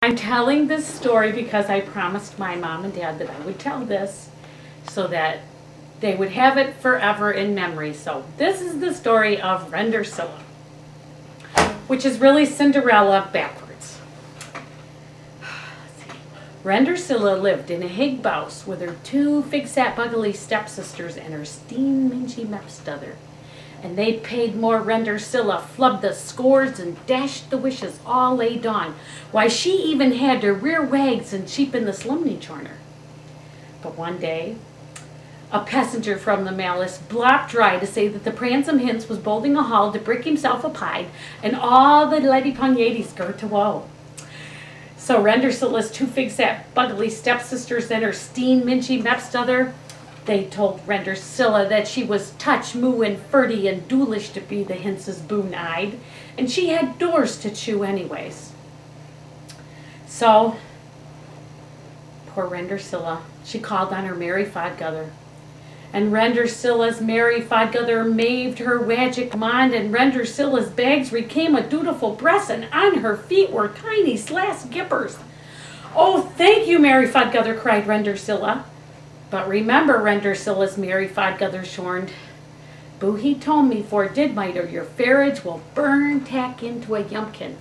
I'm telling this story because I promised my mom and dad that I would tell this so that they would have it forever in memory. So this is the story of Rendercilla, which is really Cinderella backwards. Rendercilla lived in a hig house with her two fig-sat bugly stepsisters and her steen mingy mepstother. And they paid more Rendercilla, flubbed the scores and dashed the wishes all lay dawn. Why, she even had to rear wags and cheapen the slumny chorner. But one day, a passenger from the malice blopped dry to say that the pransome hints was bolding a hall to brick himself a pied, and all the leddy pungyadies gur to woe. So Rendercilla's two fig-sat bugly stepsisters and her steen mingy mepstother, they told Rendercilla that she was touch, moo, and furty and doolish to be the hints's boon-eyed, and she had doors to chew anyways. So, poor Rendercilla, she called on her merry fodgother. And Rendercilla's merry fodgother maved her wagic mond, and Rendercilla's bags recame a dutiful breast, and on her feet were tiny slass gippers. "Oh, thank you, merry fodgother," cried Rendercilla. But remember, Rendercilla's merry fodgother shorned, "Boo, he told me for did might or your farage will burn tack into a yumpkin."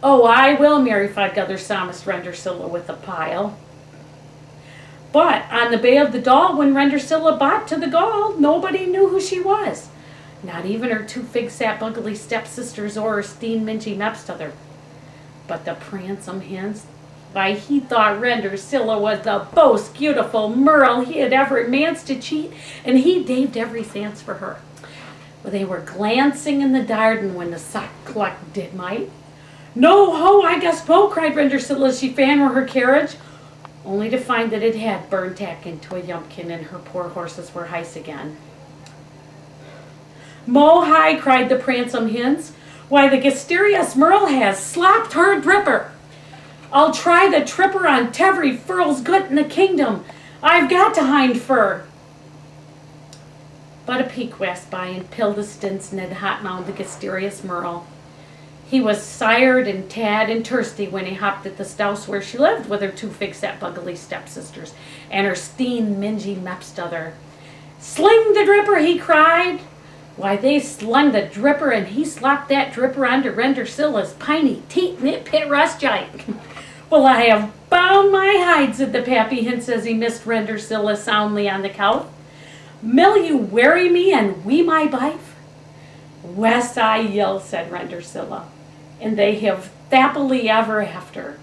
"Oh, I will," merry fodgother promised Rendercilla with a pile. But on the Bay of the Doll, when Rendercilla bought to the gall, nobody knew who she was. Not even her two fig-sat bugly stepsisters or her steen mingy mepstother. But the pransome hints, why, he thought Rendercilla was the most beautiful merle he had ever manced to cheat, and he daved every chance for her. Well, they were glancing in the garden when the sock cluck did might. "No, ho, I guess bo," cried Rendercilla as she fan for her carriage, only to find that it had burned tack into a yumpkin and her poor horses were heise again. "Mo hi," cried the pransome hints, "why, the gysterious merle has slopped her dripper. I'll try the tripper on tevery furl's gut in the kingdom. I've got to hind fur." But a peak west by and Pildestin's Ned Hotmound the gysterious merle. He was sired and tad and thirsty when he hopped at the stouse where she lived with her two fig-sat bugly stepsisters and her steen mingy mepstother. "Sling the dripper," he cried. Why, they slung the dripper, and he slopped that dripper onto Rendercilla's piney teat knit pit rust jike. "Well, I have bound my hide," said the pappy hints as he missed Rendercilla soundly on the couch. "Mill you weary me and we my bife?" "West I yill," said Rendercilla, and they have thappily ever after.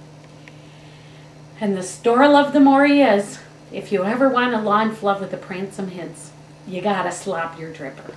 And the story of the mory is, if you ever want a lawn fluff with the pransome hints, you gotta slop your dripper.